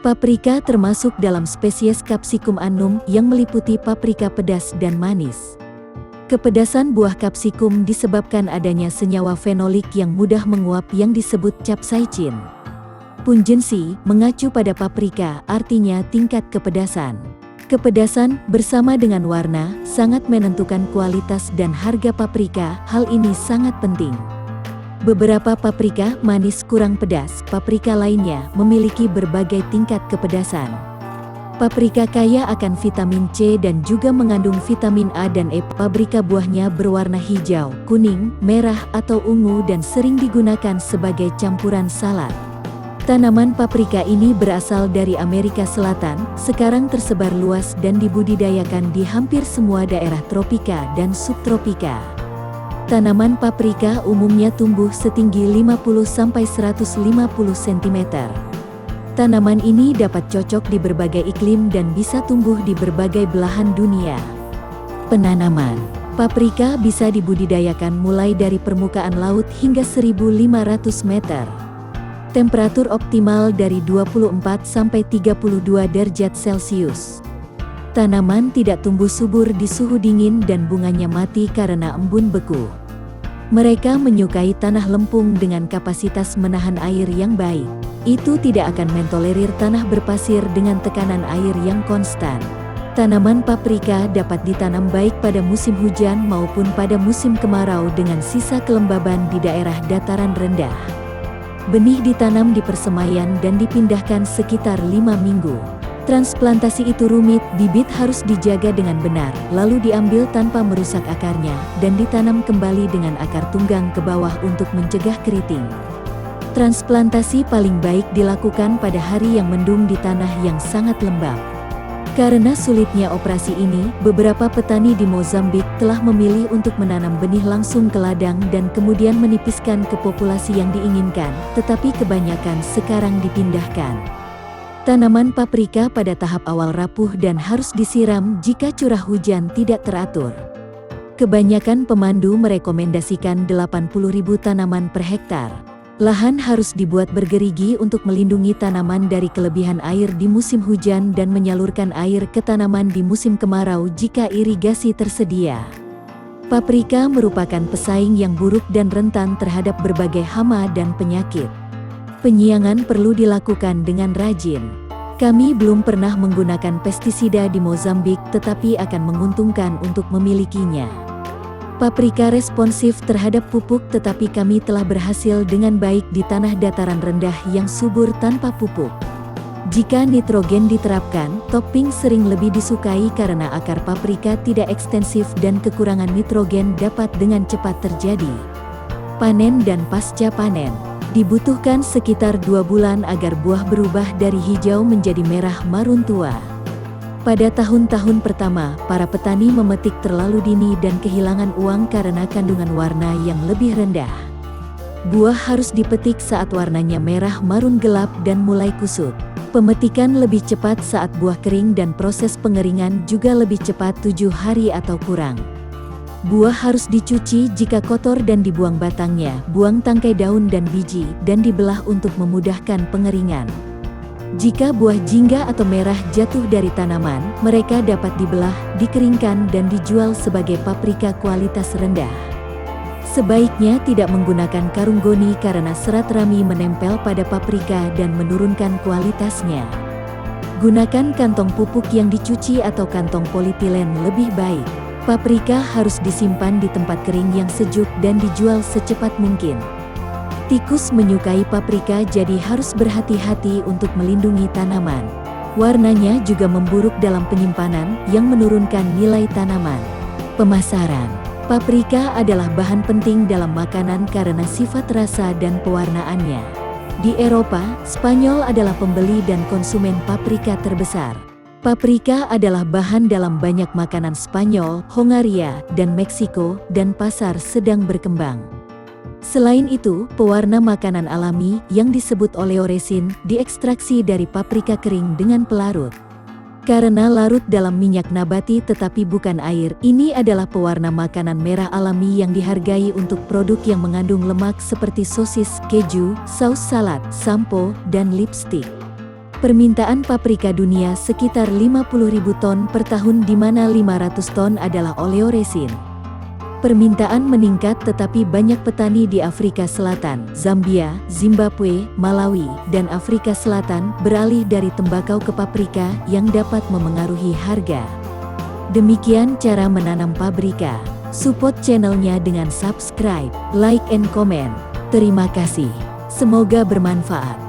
Paprika termasuk dalam spesies Capsicum annum yang meliputi paprika pedas dan manis. Kepedasan buah capsicum disebabkan adanya senyawa fenolik yang mudah menguap yang disebut capsaicin. Pungency mengacu pada paprika, artinya tingkat kepedasan. Kepedasan bersama dengan warna sangat menentukan kualitas dan harga paprika. Hal ini sangat penting. Beberapa paprika manis kurang pedas, paprika lainnya memiliki berbagai tingkat kepedasan. Paprika kaya akan vitamin C dan juga mengandung vitamin A dan E. Paprika buahnya berwarna hijau, kuning, merah atau ungu dan sering digunakan sebagai campuran salad. Tanaman paprika ini berasal dari Amerika Selatan, sekarang tersebar luas dan dibudidayakan di hampir semua daerah tropika dan subtropika. Tanaman paprika umumnya tumbuh setinggi 50–150 cm. Tanaman ini dapat cocok di berbagai iklim dan bisa tumbuh di berbagai belahan dunia. Penanaman paprika bisa dibudidayakan mulai dari permukaan laut hingga 1.500 meter. Temperatur optimal dari 24–32 derajat Celcius. Tanaman tidak tumbuh subur di suhu dingin dan bunganya mati karena embun beku. Mereka menyukai tanah lempung dengan kapasitas menahan air yang baik. Itu tidak akan mentolerir tanah berpasir dengan tekanan air yang konstan. Tanaman paprika dapat ditanam baik pada musim hujan maupun pada musim kemarau dengan sisa kelembaban di daerah dataran rendah. Benih ditanam di persemaian dan dipindahkan sekitar 5 minggu. Transplantasi itu rumit, bibit harus dijaga dengan benar, lalu diambil tanpa merusak akarnya, dan ditanam kembali dengan akar tunggang ke bawah untuk mencegah keriting. Transplantasi paling baik dilakukan pada hari yang mendung di tanah yang sangat lembab. Karena sulitnya operasi ini, beberapa petani di Mozambik telah memilih untuk menanam benih langsung ke ladang dan kemudian menipiskan ke populasi yang diinginkan, tetapi kebanyakan sekarang dipindahkan. Tanaman paprika pada tahap awal rapuh dan harus disiram jika curah hujan tidak teratur. Kebanyakan pemandu merekomendasikan 80.000 tanaman per hektar. Lahan harus dibuat bergerigi untuk melindungi tanaman dari kelebihan air di musim hujan dan menyalurkan air ke tanaman di musim kemarau jika irigasi tersedia. Paprika merupakan pesaing yang buruk dan rentan terhadap berbagai hama dan penyakit. Penyiangan perlu dilakukan dengan rajin. Kami belum pernah menggunakan pestisida di Mozambik tetapi akan menguntungkan untuk memilikinya. Paprika responsif terhadap pupuk tetapi kami telah berhasil dengan baik di tanah dataran rendah yang subur tanpa pupuk. Jika nitrogen diterapkan, topping sering lebih disukai karena akar paprika tidak ekstensif dan kekurangan nitrogen dapat dengan cepat terjadi. Panen dan pasca panen. Dibutuhkan sekitar 2 bulan agar buah berubah dari hijau menjadi merah marun tua. Pada tahun-tahun pertama, para petani memetik terlalu dini dan kehilangan uang karena kandungan warna yang lebih rendah. Buah harus dipetik saat warnanya merah marun gelap dan mulai kusut. Pemetikan lebih cepat saat buah kering dan proses pengeringan juga lebih cepat 7 hari atau kurang. Buah harus dicuci jika kotor dan dibuang batangnya, buang tangkai daun dan biji, dan dibelah untuk memudahkan pengeringan. Jika buah jingga atau merah jatuh dari tanaman, mereka dapat dibelah, dikeringkan dan dijual sebagai paprika kualitas rendah. Sebaiknya tidak menggunakan karung goni karena serat rami menempel pada paprika dan menurunkan kualitasnya. Gunakan kantong pupuk yang dicuci atau kantong polietilen lebih baik. Paprika harus disimpan di tempat kering yang sejuk dan dijual secepat mungkin. Tikus menyukai paprika jadi harus berhati-hati untuk melindungi tanaman. Warnanya juga memburuk dalam penyimpanan yang menurunkan nilai tanaman. Pemasaran. Paprika adalah bahan penting dalam makanan karena sifat rasa dan pewarnaannya. Di Eropa, Spanyol adalah pembeli dan konsumen paprika terbesar. Paprika adalah bahan dalam banyak makanan Spanyol, Hongaria, dan Meksiko, dan pasar sedang berkembang. Selain itu, pewarna makanan alami yang disebut oleoresin diekstraksi dari paprika kering dengan pelarut. Karena larut dalam minyak nabati tetapi bukan air, ini adalah pewarna makanan merah alami yang dihargai untuk produk yang mengandung lemak seperti sosis, keju, saus salad, sampo, dan lipstik. Permintaan paprika dunia sekitar 50.000 ton per tahun di mana 500 ton adalah oleoresin. Permintaan meningkat tetapi banyak petani di Afrika Selatan, Zambia, Zimbabwe, Malawi, dan Afrika Selatan beralih dari tembakau ke paprika yang dapat memengaruhi harga. Demikian cara menanam paprika. Support channelnya dengan subscribe, like and comment. Terima kasih. Semoga bermanfaat.